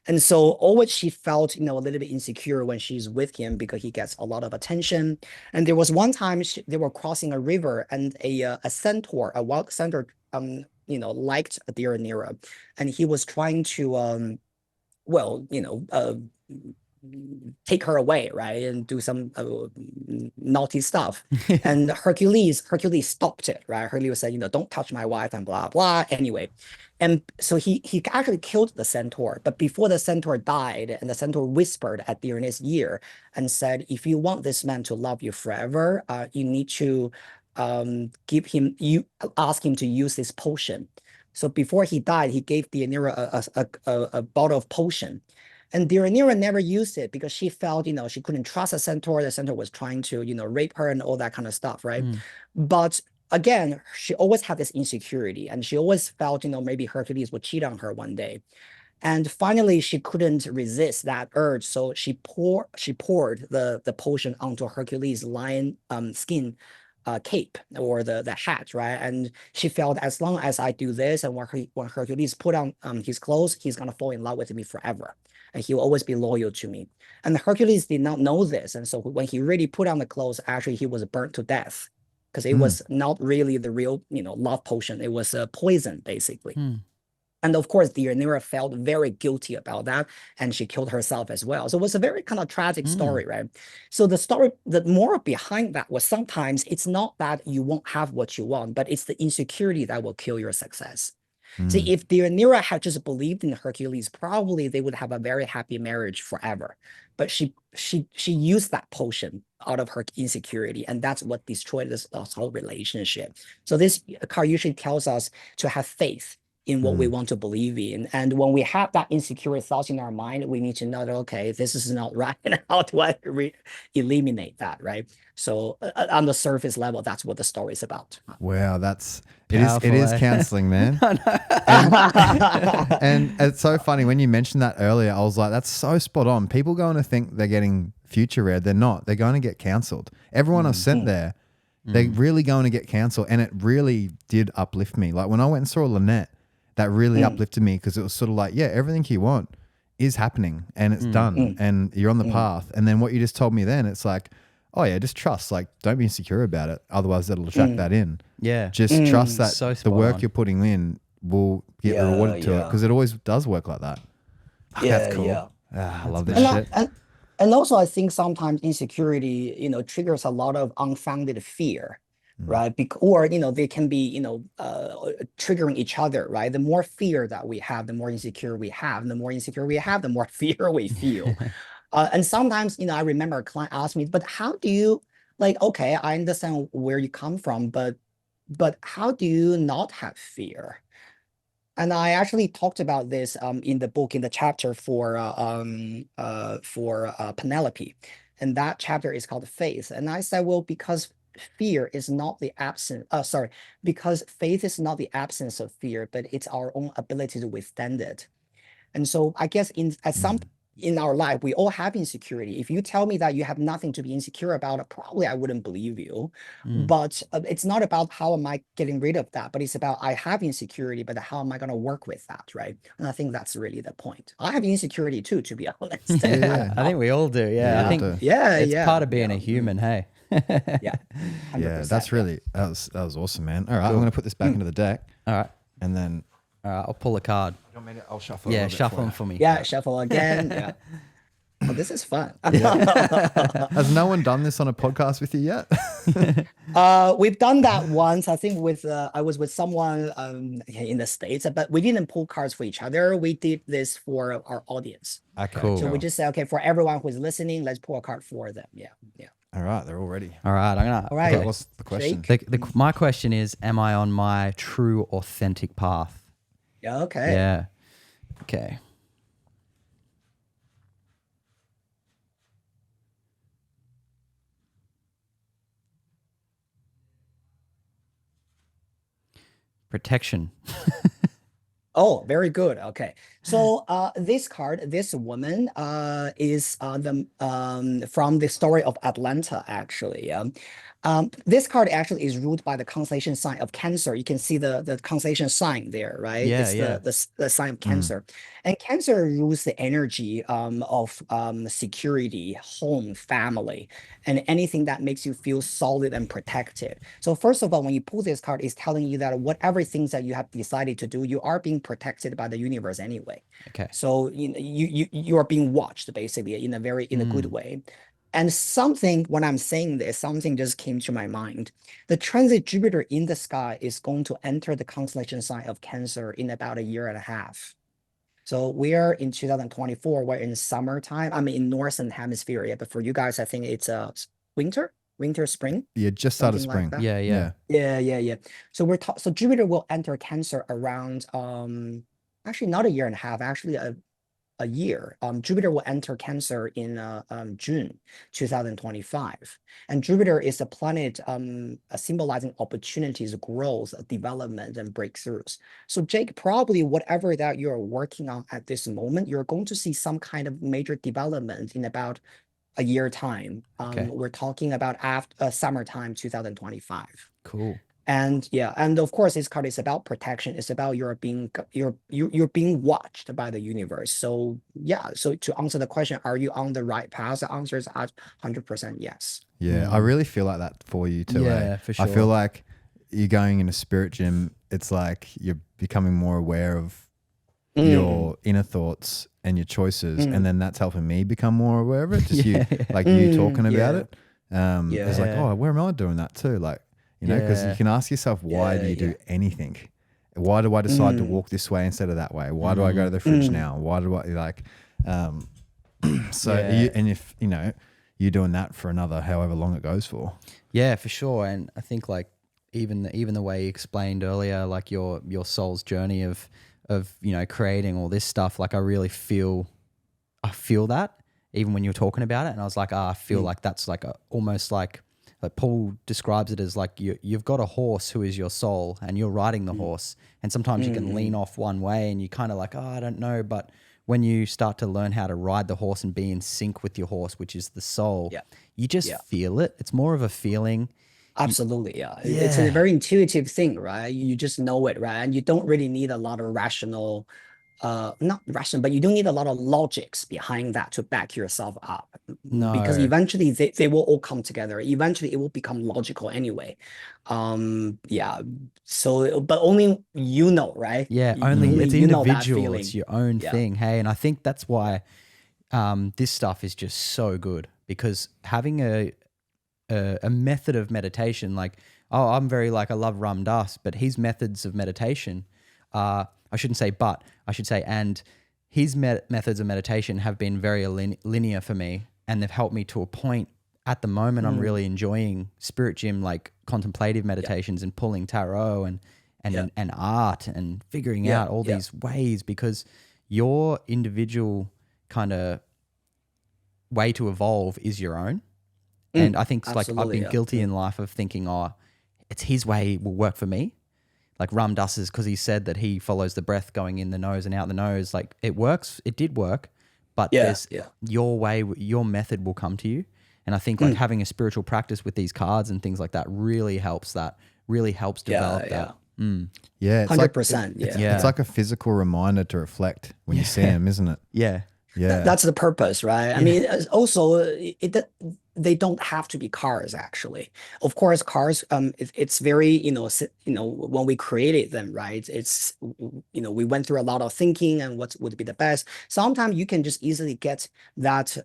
And so always she felt, a little bit insecure when she's with him because he gets a lot of attention. And there was one time they were crossing a river, and a centaur, a wild centaur, liked Deianira, and he was trying to, take her away, right, and do some naughty stuff. And Hercules stopped it, right? Hercules said, don't touch my wife and blah blah. Anyway, and so he actually killed the centaur. But before the centaur died, and the centaur whispered at Uranus' ear and said, if you want this man to love you forever, you need to ask him to use this potion. So before he died, he gave Deianira a bottle of potion. And Deianira never used it because she felt, she couldn't trust the centaur. The centaur was trying to, rape her and all that kind of stuff, right? But again, she always had this insecurity, and she always felt, maybe Hercules would cheat on her one day. And finally, she couldn't resist that urge, so she poured the potion onto Hercules' lion skin cape, or the hat, right? And she felt, as long as I do this, and when Hercules put on his clothes, he's gonna fall in love with me forever, and he will always be loyal to me. And Hercules did not know this, and so when he really put on the clothes, actually he was burnt to death, because it was not really the real, love potion. It was a poison, basically. And of course, Deianira felt very guilty about that, and she killed herself as well. So it was a very kind of tragic story, right? So the moral behind that was, sometimes it's not that you won't have what you want, but it's the insecurity that will kill your success. See, if Deianira had just believed in Hercules, probably they would have a very happy marriage forever. But she used that potion out of her insecurity, and that's what destroyed this whole relationship. So this card usually tells us to have faith in what we want to believe in. And when we have that insecure thoughts in our mind, we need to know that, okay, this is not right. And how do I eliminate that, right? So on the surface level, that's what the story is about. Wow, it Powerful, is eh? counseling, man. And it's so funny when you mentioned that earlier. I was like, that's so spot on. People going to think they're getting future read. They're not. They're going to get cancelled. Everyone I've sent there, they're really going to get cancelled. And it really did uplift me. Like when I went and saw Lynette, that really uplifted me, because it was sort of like, yeah, everything you want is happening and it's done and you're on the path. And then what you just told me then, it's like, oh yeah, just trust. Like, don't be insecure about it. Otherwise that'll attract that in. Yeah. Just trust that So the spot work on. you're putting in will get rewarded to it, because it always does work like that. That's cool. I love this shit. And also, I think sometimes insecurity, triggers a lot of unfounded fear, right? Or, they can be, triggering each other, right? The more fear that we have, the more insecure we have. And the more insecure we have, the more fear we feel. And sometimes, I remember a client asked me, but how do you, okay, I understand where you come from, but how do you not have fear? And I actually talked about this in the book, in the chapter for Penelope, and that chapter is called Faith. And I said, well, because fear is not the absence. Because faith is not the absence of fear, but it's our own ability to withstand it. And so I guess in our life, we all have insecurity. If you tell me that you have nothing to be insecure about, probably I wouldn't believe you. But it's not about how am I getting rid of that, but it's about I have insecurity, but how am I going to work with that, right? And I think that's really the point. I have insecurity too, to be honest. Yeah, I think we all do. Yeah, I think it's part of being a human. Hey. Yeah, 100%, Yeah, that's really that was awesome, man. All right, I'm gonna put this back into the deck. All right. And then All right, I'll pull a card. I'll shuffle. Yeah, shuffle them for me. Yeah, shuffle again. Yeah. Oh, this is fun. Has no one done this on a podcast with you yet? We've done that once. I think with I was with someone in the States, but we didn't pull cards for each other. We did this for our audience. Okay, Cool. So we just say, okay, for everyone who's listening, let's pull a card for them. Yeah, yeah. All right, they're all ready. All right, I'm gonna. All right. Okay, what's the question? My question is, am I on my true, authentic path? Yeah. Okay. Yeah. Okay. Protection. Oh, very good. Okay. So this card, this woman is from the story of Atlanta, actually. This card actually is ruled by the constellation sign of Cancer. You can see the constellation sign there, right? Yeah, it's yeah. the sign of Cancer. And Cancer rules the energy of security, home, family, and anything that makes you feel solid and protected. So first of all, when you pull this card, it's telling you that whatever things that you have decided to do, you are being protected by the universe anyway. way. Okay. So you are being watched basically in a good way. And something, when I'm saying this, something just came to my mind. The transit Jupiter in the sky is going to enter the constellation sign of Cancer in about a year and a half. So we are in 2024, we're in summertime. I mean, in Northern Hemisphere, yeah, but for you guys, I think it's winter, spring, Yeah, just started something like spring. that. Yeah. Yeah. So so Jupiter will enter Cancer around actually not a year and a half, actually a year. Jupiter will enter Cancer in June 2025. And Jupiter is a planet symbolizing opportunities, growth, development, and breakthroughs. So Jake, probably whatever that you're working on at this moment, you're going to see some kind of major development in about a year time. Okay. We're talking about after summertime 2025. Cool. And yeah, and of course, this card is about protection. It's about you're being watched by the universe. So yeah, so to answer the question, are you on the right path? The answer is 100% yes. Yeah, I really feel like that for you too. Yeah, for I feel sure. like you're going in a spirit gym. It's like you're becoming more aware of your inner thoughts and your choices, and then that's helping me become more aware of it. Just you talking about it. It's like, oh, where am I doing that too? Like, you know, because you can ask yourself, why do you do anything? Why do I decide to walk this way instead of that way? Why do I go to the fridge now? Why do I like? And if you know you're doing that for another however long it goes for. Yeah, for sure. And I think like even the way you explained earlier, like your soul's journey of you know creating all this stuff, like I feel that even when you're talking about it, and I was like, I feel like that's like almost like Paul describes it as like you've got a horse who is your soul, and you're riding the horse, and sometimes you can lean off one way, and you kind of like, oh, I don't know, but when you start to learn how to ride the horse and be in sync with your horse, which is the soul, you just feel it. It's more of a feeling. Absolutely, yeah. It's a very intuitive thing, right? You just know it, right? And you don't really need a lot of rational, not rational, but you don't need a lot of logics behind that to back yourself up. No. Because eventually they will all come together. Eventually it will become logical anyway. Yeah. So, but only you know, right? Yeah, only it's you know that individual. feeling. It's your own thing. Hey, and I think that's why this stuff is just so good, because having a method of meditation, like, I'm very like, I love Ram Dass, but his methods of meditation, I shouldn't say, but I should say, and his methods of meditation have been very linear for me, and they've helped me to a point. At the moment, I'm really enjoying spirit gym, like contemplative meditations and pulling tarot and art and figuring out all these ways, because your individual kind of way to evolve is your own. And I think like I've been guilty in life of thinking, oh, it's his way will work for me. Like Ram Dass, because he said that he follows the breath going in the nose and out the nose. Like it works, it did work, but there's your way, your method will come to you. And I think like having a spiritual practice with these cards and things like that really helps develop that. Yeah, it's 100%. It's like a physical reminder to reflect when you see them, isn't it? Yeah. Yeah. That's the purpose, right? I mean, also they don't have to be cars, actually. Of course, cars, it's very, when we created them, right? It's, we went through a lot of thinking and what would be the best. Sometimes you can just easily get that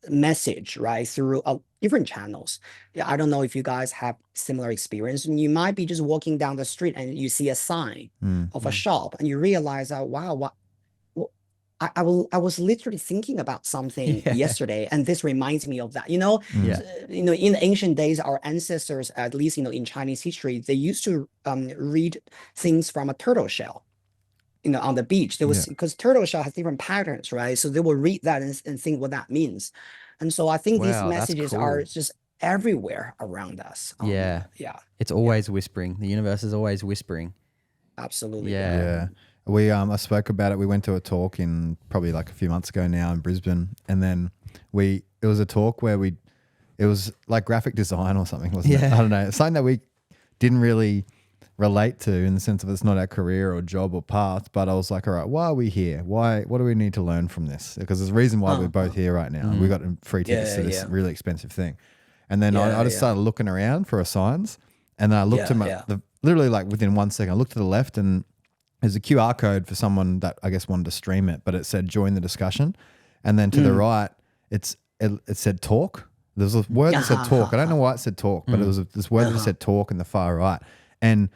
message, right, through different channels. Yeah, I don't know if you guys have similar experience. You might be just walking down the street and you see a sign of a shop, and you realize that, wow, I was literally thinking about something yesterday, and this reminds me of that. In the ancient days, our ancestors, at least in Chinese history, they used to read things from a turtle shell. On the beach, there was, because turtle shell has different patterns, right? So they will read that and think what that means. And so I think these messages are just everywhere around us. Yeah. It's always whispering. The universe is always whispering. Absolutely. Yeah. I spoke about it. We went to a talk in probably like a few months ago now in Brisbane, and then it was a talk where it was like graphic design or something, wasn't it? I don't know. It's something that we didn't really relate to in the sense of it's not our career or job or path, but I was like, all right, why are we here? What do we need to learn from this? Because there's a reason why we're both here right now. We got free tickets to this really expensive thing. And then I just started looking around for signs, and then I looked literally like within 1 second, I looked to the left, and there's a QR code for someone that I guess wanted to stream it, but it said join the discussion. And then to the right, it said talk. There was a word that said talk. I don't know why it said talk, but it was this word that said talk in the far right. And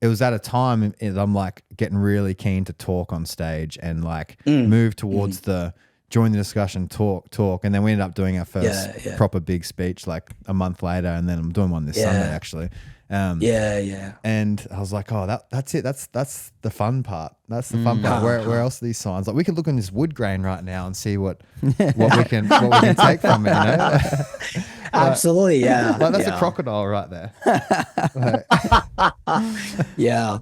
it was at a time I'm like getting really keen to talk on stage and like move towards the join the discussion, talk. And then we ended up doing our first proper big speech like a month later. And then I'm doing one this Sunday actually. And I was like, oh, that's it. That's the fun part. That's the fun part. Where else are these signs? Like we could look in this wood grain right now and see what we can take from it. You know? Absolutely, yeah. Like that's a crocodile right there. Yeah.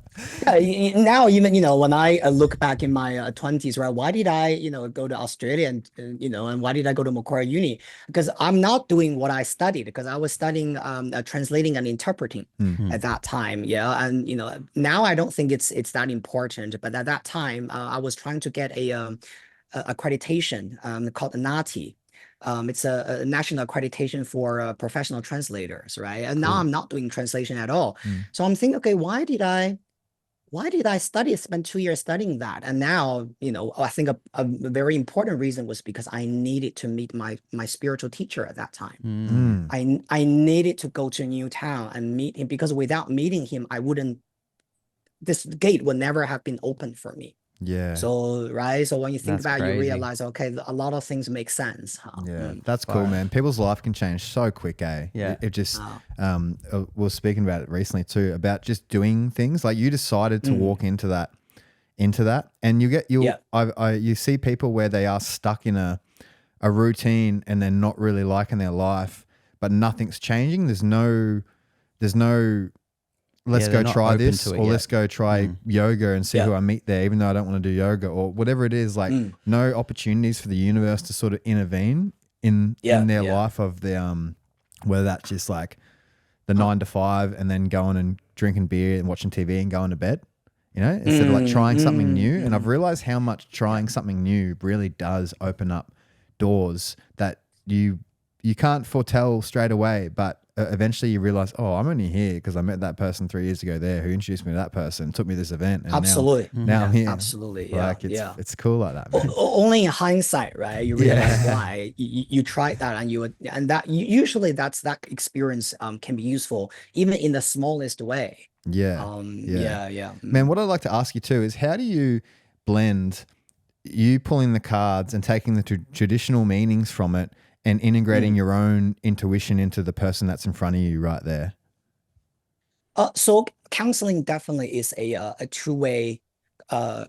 Now, even, when I look back in my 20s, right, why did I, go to Australia and why did I go to Macquarie Uni? Because I'm not doing what I studied, because I was studying translating and interpreting at that time. Yeah. And, now I don't think it's that important. But at that time, I was trying to get a accreditation called NATI. It's a national accreditation for professional translators, right? And now I'm not doing translation at all. So I'm thinking, okay, why did I spend 2 years studying that? And now, I think a very important reason was because I needed to meet my spiritual teacher at that time. I needed to go to a new town and meet him, because without meeting him, this gate would never have been opened for me. Yeah. So, right. So when you think That's about it, you crazy. realize, okay, a lot of things make sense. Huh? Yeah, that's cool, man. People's life can change so quick, eh? Yeah. It just, we were speaking about it recently too, about just doing things. Like you decided to walk into that, and you see people where they are stuck in a routine and they're not really liking their life, but nothing's changing. There's no let's go try this, or let's go try yoga and see who I meet there, even though I don't want to do yoga, or whatever it is. Like no opportunities for the universe to sort of intervene in their life of the whether that's just like the 9 to 5 and then going and drinking beer and watching TV and going to bed, instead of like trying something new. And I've realized how much trying something new really does open up doors that you can't foretell straight away, but eventually you realize, oh, I'm only here because I met that person 3 years ago there who introduced me to that person, took me to this event. And Absolutely. Now I'm here. Absolutely. Yeah. Like it's cool like that, man. Only in hindsight, right? You realize why you tried that, and that usually that experience can be useful even in the smallest way. Yeah. Yeah. Man, what I'd like to ask you too is, how do you blend you pulling the cards and taking the traditional meanings from it and integrating your own intuition into the person that's in front of you right there? So counseling definitely is a two-way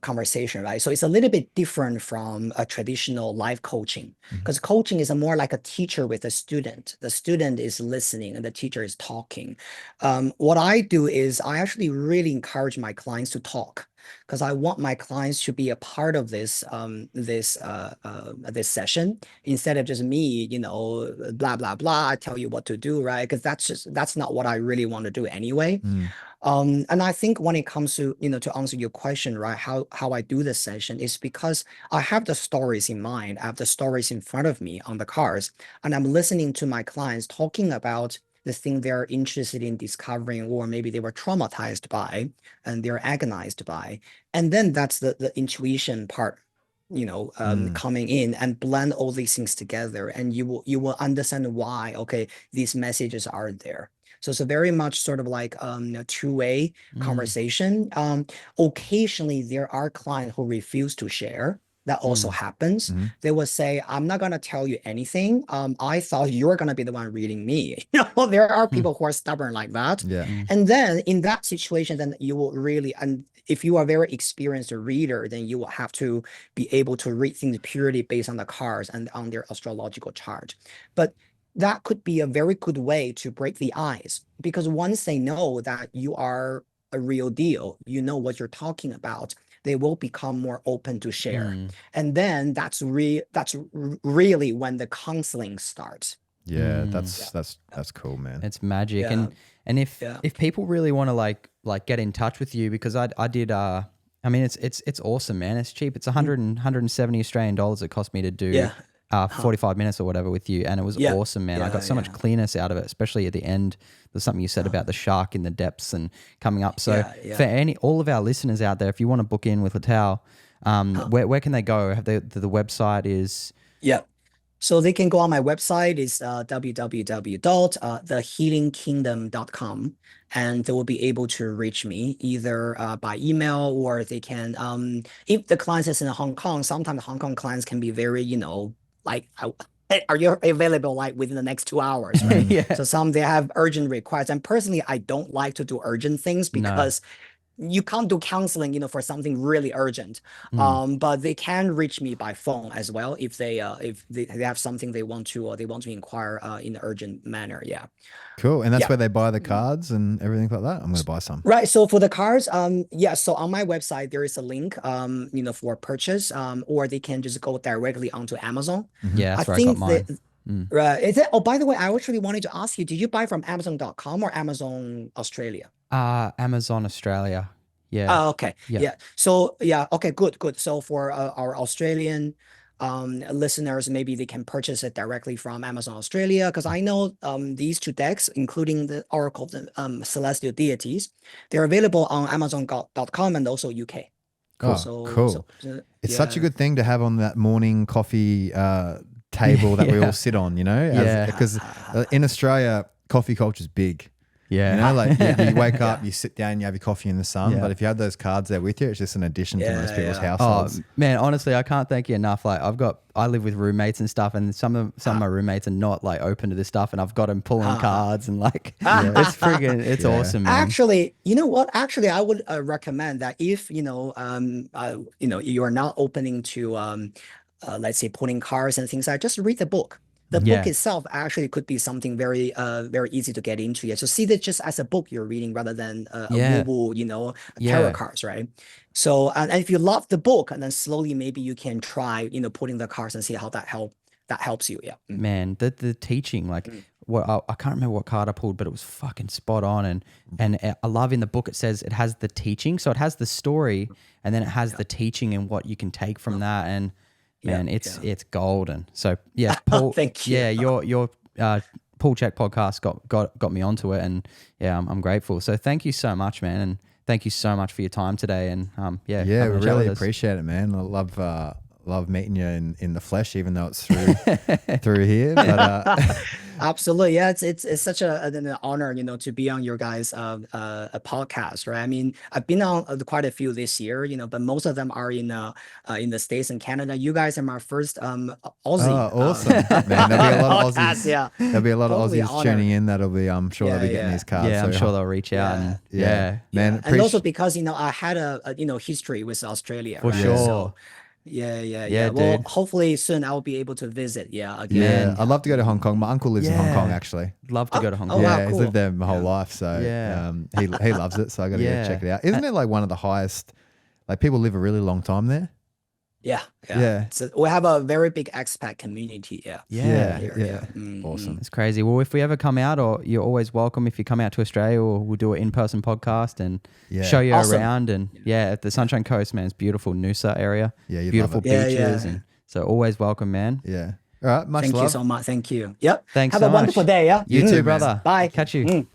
conversation, right? So it's a little bit different from a traditional life coaching, because coaching is more like a teacher with a student. The student is listening and the teacher is talking. What I do is I actually really encourage my clients to talk, because I want my clients to be a part of this session, instead of just me, blah blah blah, I tell you what to do, right? Because that's not what I really want to do anyway. And I think when it comes to to answer your question, right, how I do this session is because I have the stories in mind, I have the stories in front of me on the cards, and I'm listening to my clients talking about the thing they're interested in discovering, or maybe they were traumatized by and they're agonized by. And then that's the intuition part, coming in and blend all these things together, and you will understand why, okay, these messages are there. So it's a very much sort of like a two-way conversation. Occasionally there are clients who refuse to share. That also happens. They will say, I'm not going to tell you anything. I thought you were going to be the one reading me. There are people who are stubborn like that. Yeah. And then in that situation, then you will really, and if you are a very experienced reader, then you will have to be able to read things purely based on the cards and on their astrological chart. But that could be a very good way to break the ice, because once they know that you are a real deal, you know what you're talking about, they will become more open to share. And then that's really when the counseling starts. Yeah, that's cool, man. It's magic. And if people really want to like get in touch with you, because I did I mean it's awesome, man. It's cheap. It's 170 Australian dollars it cost me to do 45 minutes or whatever with you, and it was awesome, man. I got so much clearness out of it, especially at the end. There's something you said about the shark in the depths and coming up. So for all of our listeners out there, if you want to book in with Letao, where can they go? Have the website is So they can go on my website. It's www.thehealingkingdom.com, and they will be able to reach me either by email, or they can, if the client is in Hong Kong, sometimes Hong Kong clients can be very, like, are you available like within the next 2 hours, right? So some, they have urgent requests. And personally, I don't like to do urgent things because you can't do counseling, for something really urgent. But they can reach me by phone as well if they have something they want to inquire in an urgent manner. Yeah. Cool. And that's where they buy the cards and everything like that. I'm going to buy some. Right. So for the cards, so on my website there is a link, for purchase, or they can just go directly onto Amazon. Yeah, that's where I got mine. Right. Is it? Oh, by the way, I actually wanted to ask you, did you buy from Amazon.com or Amazon Australia? Amazon Australia. Yeah. Oh, okay. Yeah. So okay, good. So for our Australian listeners, maybe they can purchase it directly from Amazon Australia, because I know these two decks, including the Oracle of Celestial Deities, they're available on Amazon.com and also UK. Cool. Cool. It's such a good thing to have on that morning coffee table that we all sit on, because in Australia, coffee culture is big. Yeah. Like you wake up, you sit down, you have your coffee in the sun. But if you have those cards there with you, it's just an addition to most people's households. Oh man, honestly, I can't thank you enough. Like I live with roommates and stuff, and some of my roommates are not like open to this stuff, and I've got them pulling cards and like it's friggin' it's awesome, man. Actually, you know what? Actually, I would recommend that if you are not opening to let's say pulling cards and things like that, just read the book. The book itself actually could be something very, very easy to get into. Yeah. So see that just as a book you're reading rather than a woo-woo, tarot cards, right? So, and if you love the book, and then slowly maybe you can try, putting the cards and see how that helps you. Yeah. Man, the teaching, like what I can't remember what card I pulled, but it was fucking spot on. And I love in the book, it says it has the teaching. So it has the story and then it has the teaching and what you can take from that. And man, it's golden. So yeah, Paul. Thank you. Yeah, your Paul Check podcast got me onto it, and I'm grateful. So thank you so much, man, and thank you so much for your time today. And we really appreciate it, man. I love meeting you in the flesh, even though it's through here. But absolutely, it's such an honor, to be on your guys' a podcast, right? I mean, I've been on quite a few this year, but most of them are in the States and Canada. You guys are my first Aussie. Oh, awesome, man! There'll be a lot of Aussies. There'll be a lot of Aussies tuning in. That'll be, I'm sure they'll be getting these cards. Yeah, I'm sure they'll reach out. Man. And also because I had a history with Australia. For right? sure. So, yeah. Well, dude. Hopefully soon I'll be able to visit. Again. Yeah, I'd love to go to Hong Kong. My uncle lives in Hong Kong, actually. Love to go to Hong Kong. Oh, wow, Yeah, he's cool. lived there my whole life, so he loves it. So I got to go check it out. Isn't it like one of the highest? Like people live a really long time there. Yeah. So we have a very big expat community. Yeah. Awesome. It's crazy. Well, if we ever come out, or you're always welcome if you come out to Australia, or we'll do an in-person podcast and show you around. And at the Sunshine Coast, man, it's beautiful. Noosa area. Yeah, beautiful beaches. And so always welcome, man. Yeah. All right. Much love. Thank you so much. Thank you. Yep. Thanks Have so a wonderful much. day. Yeah. You too, brother. Bye. Catch you.